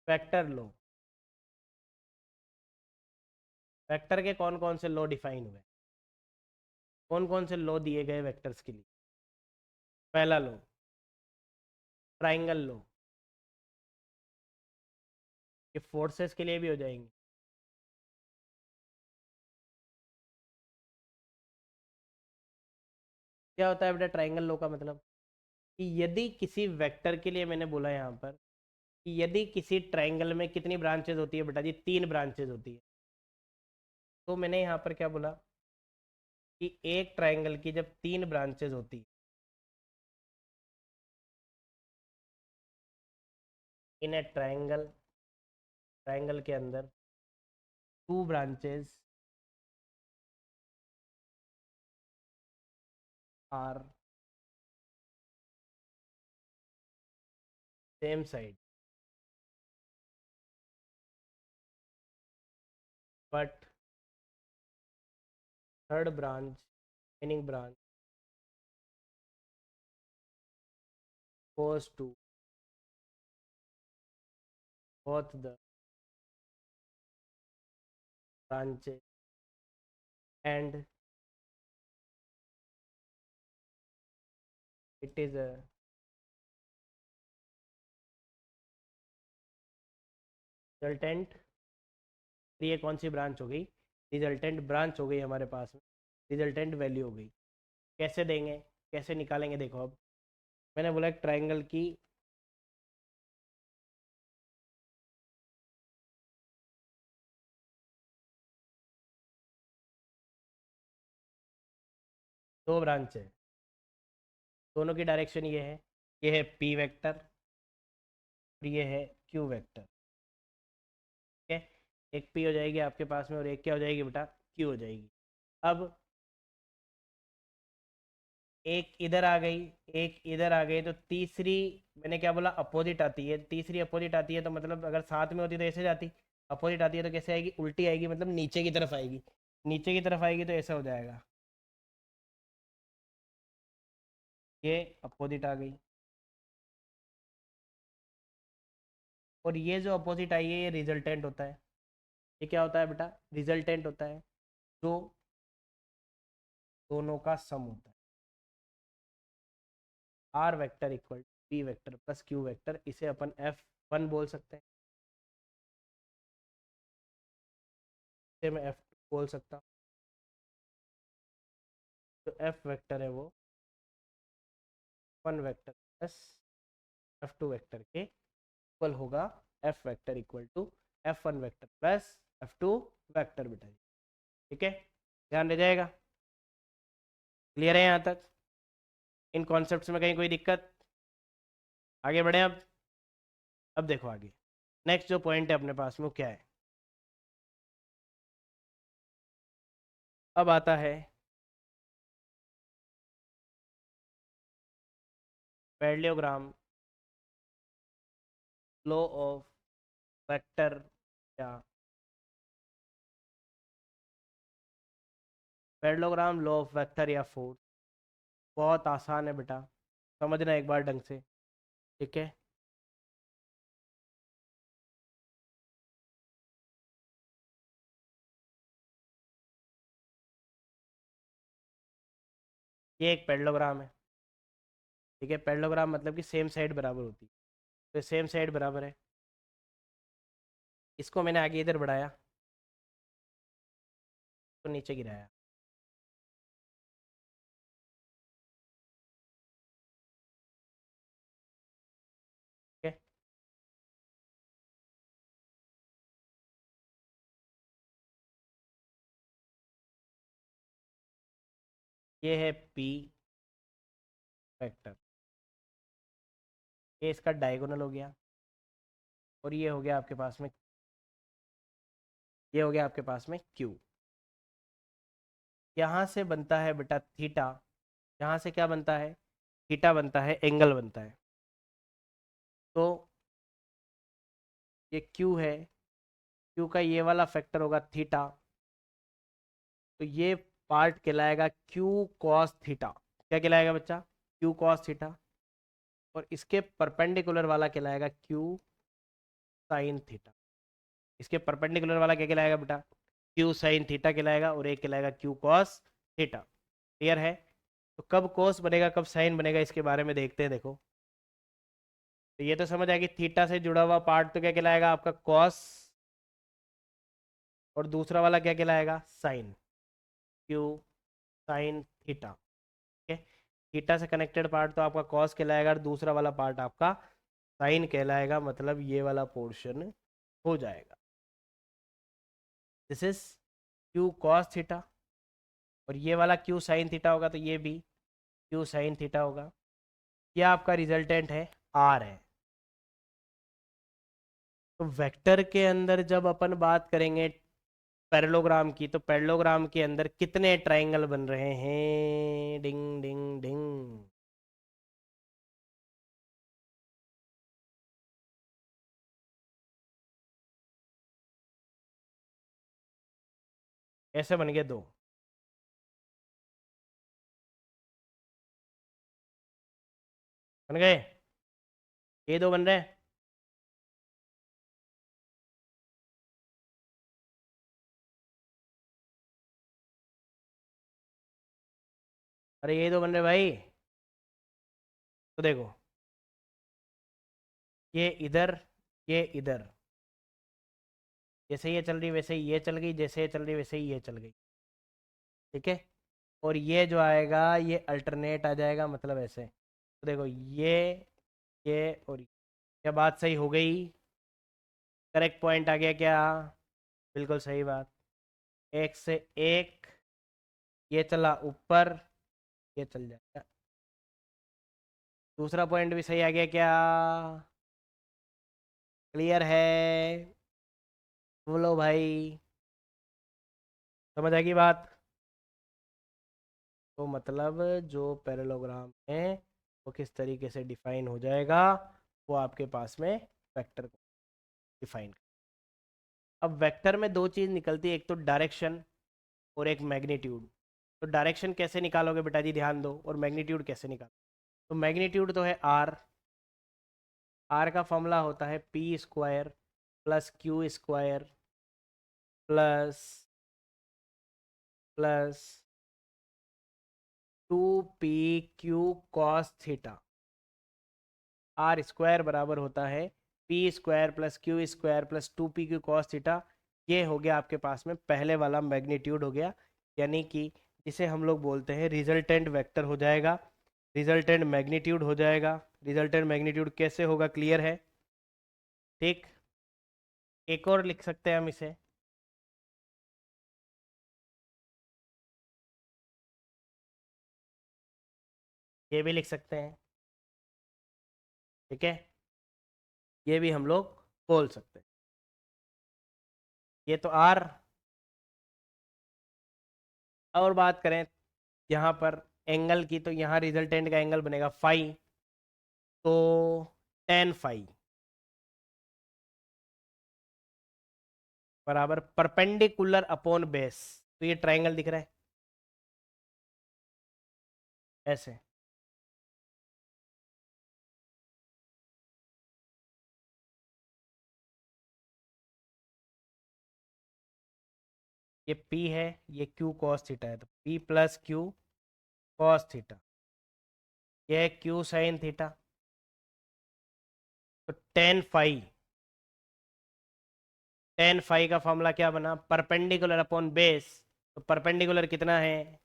Vector लो, vector के कौन कौन से लॉ डिफाइन हुए, कौन कौन से लॉ दिए गए वेक्टर्स के लिए? पहला लॉ ट्राइंगल लॉ, ये फोर्सेस के लिए भी हो जाएंगे। क्या होता है बेटा ट्राइंगल लॉ का मतलब? कि यदि किसी वेक्टर के लिए, मैंने बोला यहाँ पर कि यदि किसी ट्राइंगल में कितनी ब्रांचेज होती है बेटा जी, 3 ब्रांचेज होती है। तो मैंने यहाँ पर क्या बोला कि एक ट्राइंगल की जब 3 ब्रांचेज होती, इन ए ट्राइंगल, ट्राइंगल के अंदर 2 branches are same side but third branch, meaning branch goes to both the branches and it is a resultant. ये कौन सी ब्रांच हो गई? रिजल्टेंट ब्रांच हो गई हमारे पास में, रिजल्टेंट वैल्यू हो गई। कैसे देंगे, कैसे निकालेंगे? देखो अब मैंने बोला एक ट्राइंगल की दो ब्रांच है, दोनों की डायरेक्शन ये है पी वेक्टर और ये है क्यू वेक्टर। ठीक है, एक पी हो जाएगी आपके पास में और एक क्या हो जाएगी बेटा? क्यू हो जाएगी। अब एक इधर आ गई, एक इधर आ गई, तो तीसरी, मैंने क्या बोला, अपोजिट आती है। तीसरी अपोजिट आती है तो मतलब अगर साथ में होती तो ऐसे जाती, अपोजिट आती है तो कैसे आएगी? उल्टी आएगी, मतलब नीचे की तरफ आएगी। नीचे की तरफ आएगी तो ऐसा हो जाएगा, ये अपोजिट आ गई। और ये जो अपोजिट आई है ये रिजल्टेंट होता है। ये क्या होता है बेटा? रिजल्टेंट होता है, जो दोनों का सम होता है। R vector equal p vector plus q vector, इसे अपन F1 बोल सकते हैं, इसे मैं F2 बोल सकता हूँ। तो F वेक्टर है वो 1 वेक्टर प्लस F2 वेक्टर के इक्वल होगा। F vector equal to F1 vector plus F2 vector बेटा। ठीक है, ध्यान रह जाएगा। क्लियर है यहाँ तक? इन कॉन्सेप्ट्स में कहीं कोई दिक्कत? आगे बढ़े अब देखो आगे नेक्स्ट जो पॉइंट है अपने पास में वो क्या है। अब आता है पैरेललोग्राम लॉ ऑफ वेक्टर, या पैरेललोग्राम लॉ ऑफ वेक्टर या फोर्स। बहुत आसान है बेटा, समझना एक बार ढंग से। ठीक है, ये एक पैरेललोग्राम है। ठीक है, पैरेललोग्राम मतलब कि सेम साइड बराबर होती है, तो सेम साइड बराबर है। इसको मैंने आगे इधर बढ़ाया तो नीचे गिराया। ठीक है, ये है पी वेक्टर, ये इसका डायगोनल हो गया, और ये हो गया आपके पास में, ये हो गया आपके पास में क्यू। यहाँ से बनता है बेटा थीटा, यहाँ से क्या बनता है? थीटा बनता है, एंगल बनता है। तो ये क्यू है, क्यू का ये वाला फैक्टर होगा थीटा, तो ये पार्ट कहलाएगा क्यू कॉस थीटा। क्या कहलाएगा बच्चा? Q cos theta. और इसके परपेंडिकुलर वाला कहलाएगा क्यू साइन थीटा। इसके परपेंडिकुलर वाला क्या कहलाएगा बेटा? क्यू साइन थीटा कहलाएगा, और एक कहलाएगा क्यू कॉस थीटा। क्लियर है? तो कब कॉस बनेगा कब साइन बनेगा इसके बारे में देखते हैं। देखो, तो ये तो समझ आया कि थीटा से जुड़ा हुआ पार्ट तो क्या कहलाएगा आपका? कॉस, और दूसरा वाला क्या कहलाएगा? Sine, q sine theta. ठीक है, थीटा से कनेक्टेड पार्ट तो आपका कॉस कहलाएगा, और दूसरा वाला पार्ट आपका साइन कहलाएगा, मतलब ये वाला पोर्शन हो जाएगा। This is Q cos theta, और ये वाला क्यू साइन थीटा होगा, तो ये भी क्यू साइन थीटा होगा। ये आपका रिजल्टेंट है, आर है। तो वेक्टर के अंदर जब अपन बात करेंगे पैरेललोग्राम की, तो पैरेललोग्राम के अंदर कितने ट्रायंगल बन रहे हैं? डिंग डिंग डिंग। ऐसे बन गए दो। बन गए, ये दो बन रहे हैं। अरे ये दो बन रहे भाई। तो देखो, ये इधर, ये इधर, जैसे ये चल रही वैसे ही ये चल गई, जैसे ये चल रही वैसे ही ये चल गई। ठीक है, और ये जो आएगा ये अल्टरनेट आ जाएगा, मतलब ऐसे। तो देखो, ये और क्या बात सही हो गई? करेक्ट पॉइंट आ गया क्या? बिल्कुल सही बात। एक से एक, ये चला ऊपर, ये चल जाएगा। दूसरा पॉइंट भी सही आ गया क्या? क्लियर है? बोलो भाई, समझ आ गई बात? तो मतलब जो पैरेललोग्राम है वो किस तरीके से डिफाइन हो जाएगा, वो आपके पास में वेक्टर को डिफाइन। अब वेक्टर में दो चीज़ निकलती है, एक तो डायरेक्शन और एक मैग्नीट्यूड। तो डायरेक्शन कैसे निकालोगे बेटा जी, ध्यान दो, और मैग्नीट्यूड कैसे निकालो? तो मैग्नीट्यूड तो है आर। आर का फॉर्मूला होता है p square plus q square plus plus 2p q cos theta. R square बराबर होता है p square plus q square plus 2p q cos theta. ये हो गया आपके पास में पहले वाला मैग्नीट्यूड हो गया, यानी कि जिसे हम लोग बोलते हैं रिजल्टेंट वेक्टर हो जाएगा, रिजल्टेंट मैग्नीट्यूड हो जाएगा। रिजल्टेंट मैग्नीट्यूड कैसे होगा, क्लियर है? ठीक, एक और लिख सकते हैं हम इसे। ये भी लिख सकते हैं। ठीक है, ये भी हम लोग बोल सकते हैं। ये तो आर। और बात करें यहाँ पर एंगल की, तो यहाँ रिजल्टेंट का एंगल बनेगा फाई, तो टेन फाई बराबर परपेंडिकुलर अपॉन बेस। तो ये ट्रायंगल दिख रहा है ऐसे। ये P है, ये Q cos थीटा है, तो P plus q cos theta, ये है Q साइन थीटा। तो टेन फाई का फॉर्मूला क्या बना? Perpendicular upon base. तो परपेंडिकुलर कितना है?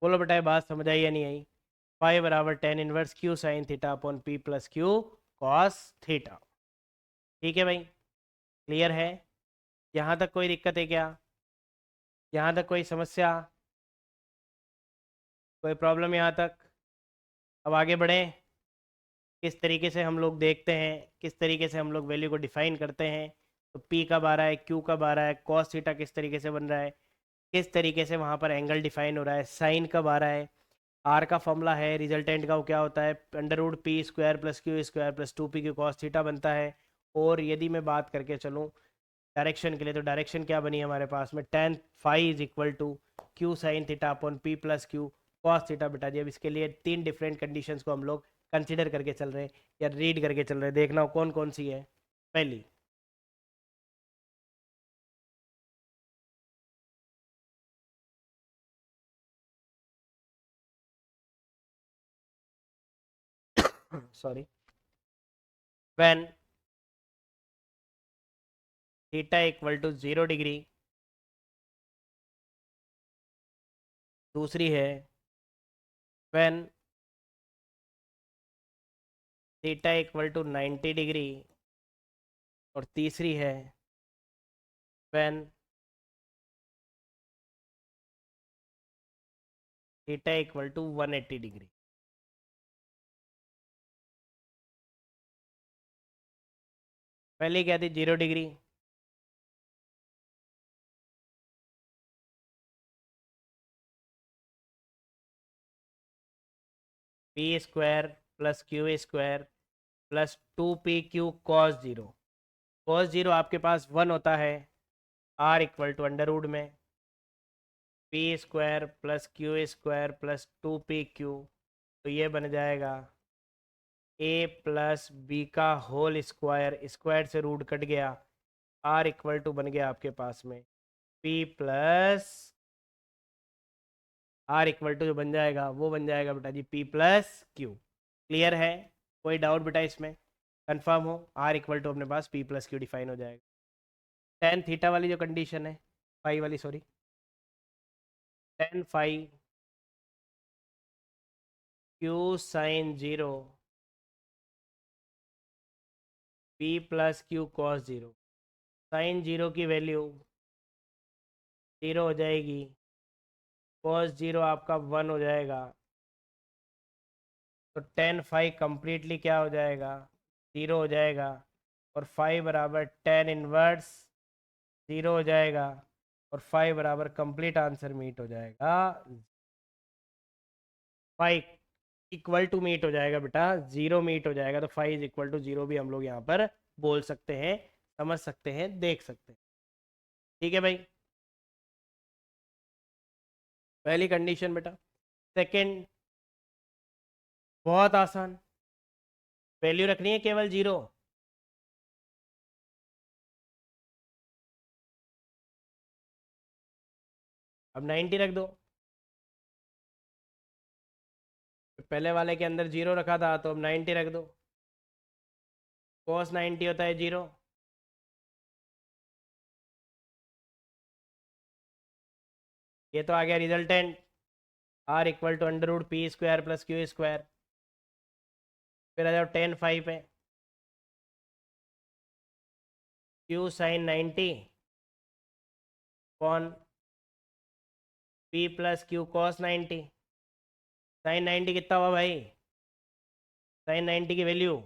बोलो बेटा, ये बात समझ आई या नहीं आई? फाई बराबर tan inverse Q sine theta upon p plus q cos theta. ठीक है भाई, क्लियर है? यहाँ तक कोई दिक्कत है क्या? यहाँ तक कोई समस्या, कोई प्रॉब्लम यहाँ तक? अब आगे बढ़ें। किस तरीके से हम लोग देखते हैं, किस तरीके से हम लोग वैल्यू को डिफाइन करते हैं। तो P कब आ रहा है, Q कब आ रहा है, cos थीटा किस तरीके से बन रहा है, किस तरीके से वहाँ पर एंगल डिफाइन हो रहा है, साइन कब आ रहा है, आर का फॉर्मूला है रिजल्टेंट का, वो क्या होता है, under root p square plus q square plus 2p q cos theta बनता है। और यदि मैं बात करके चलूँ डायरेक्शन के लिए, तो डायरेक्शन क्या बनी हमारे पास में, tan phi is equal to q sine theta upon p plus q cos theta. बेटा जी अब इसके लिए 3 डिफरेंट कंडीशंस को हम लोग कंसिडर करके चल रहे हैं या रीड करके चल रहे हैं, देखना हो कौन कौन सी है। पहली, sorry, when theta equal to 0 degree. दूसरी है when theta equal to 90 degree. और तीसरी है when theta equal to 180 degree. पहले क्या थी, 0 degree. P square plus q square plus 2p q cos zero. Cos zero आपके पास 1 होता है, r equal to under root में p square plus q square plus 2p q. तो ये बन जाएगा ए प्लस बी का होल स्क्वायर, स्क्वायर से रूट कट गया, आर इक्वल टू बन गया आपके पास में p plus r equal to जो बन जाएगा वो बन जाएगा बेटा जी पी प्लस क्यू। क्लियर है, कोई डाउट बेटा इसमें, कंफर्म हो, आर इक्वल टू अपने पास पी प्लस क्यू डिफाइन हो जाएगा। टेन थीटा वाली जो कंडीशन है, फाई वाली sorry, tan phi q sine zero p plus q cos zero. Sine zero की वैल्यू जीरो हो जाएगी, कॉस जीरो आपका 1 हो जाएगा। तो टेन फाइव कंप्लीटली क्या हो जाएगा, जीरो हो जाएगा। और फाइव बराबर टेन इनवर्स जीरो हो जाएगा। और फाइव बराबर कंप्लीट आंसर मीट हो जाएगा, फाइव इक्वल टू मीट हो जाएगा बेटा, जीरो मीट हो जाएगा। तो phi is equal to zero भी हम लोग यहाँ पर बोल सकते हैं, समझ सकते हैं, देख सकते हैं। ठीक है भाई, पहली कंडीशन बेटा। सेकंड, बहुत आसान, वैल्यू रखनी है केवल जीरो। अब 90 रख दो, पहले वाले के अंदर जीरो रखा था तो अब 90 रख दो। cos 90 होता है जीरो। ये तो आ गया resultant, r equal to under root p square plus q square. फिर आ जाओ टेन फाइव पे, क्यू साइन 90 कौन p plus q cos 90। Sine 90 कितना हुआ भाई, साइन 90 की वैल्यू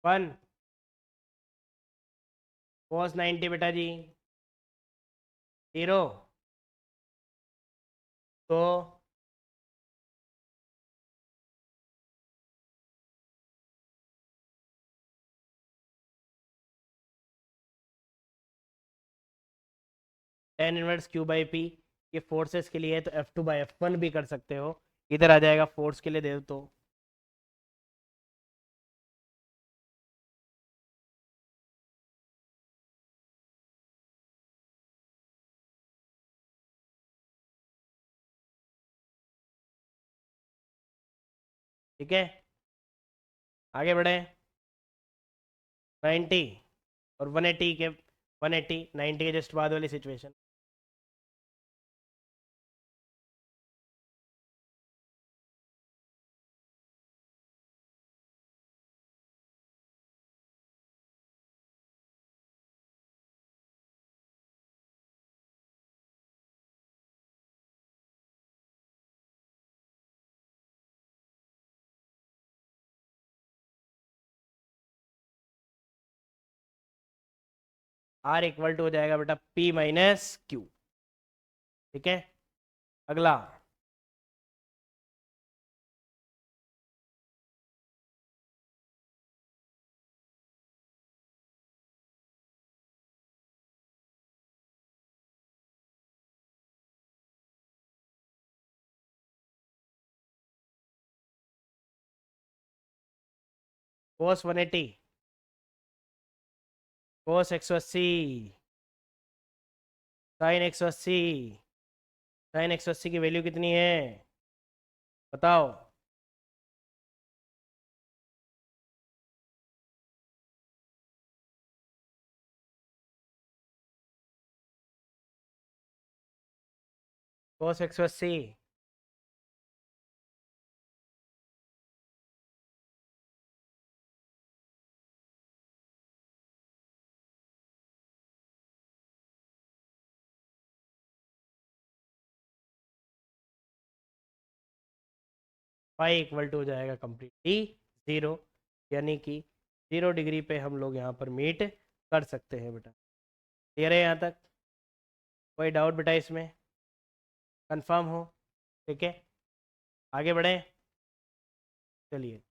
1, कॉस 90 बेटा जी जीरो। तो tan inverse Q by P, ये फोर्सेस के लिए है तो F2 बाई F1 भी कर सकते हो। इधर आ जाएगा फोर्स के लिए दे दो तो ठीक है। आगे बढ़े, 90 और 180 के, 180 90 के जस्ट बाद वाली सिचुएशन। आर इक्वल टू हो जाएगा बेटा पी माइनस क्यू। ठीक है, अगला cos 180, cos 180, sin 180, sin 180 की वैल्यू कितनी है बताओ। cos 180, फाई इक्वल टू हो जाएगा कंप्लीटली ज़ीरो, यानी कि 0 डिग्री पे हम लोग यहाँ पर मीट कर सकते हैं बेटा। क्लियर है यहाँ तक? कोई डाउट बेटा इसमें? कंफर्म हो? ठीक है, आगे बढ़े, चलिए।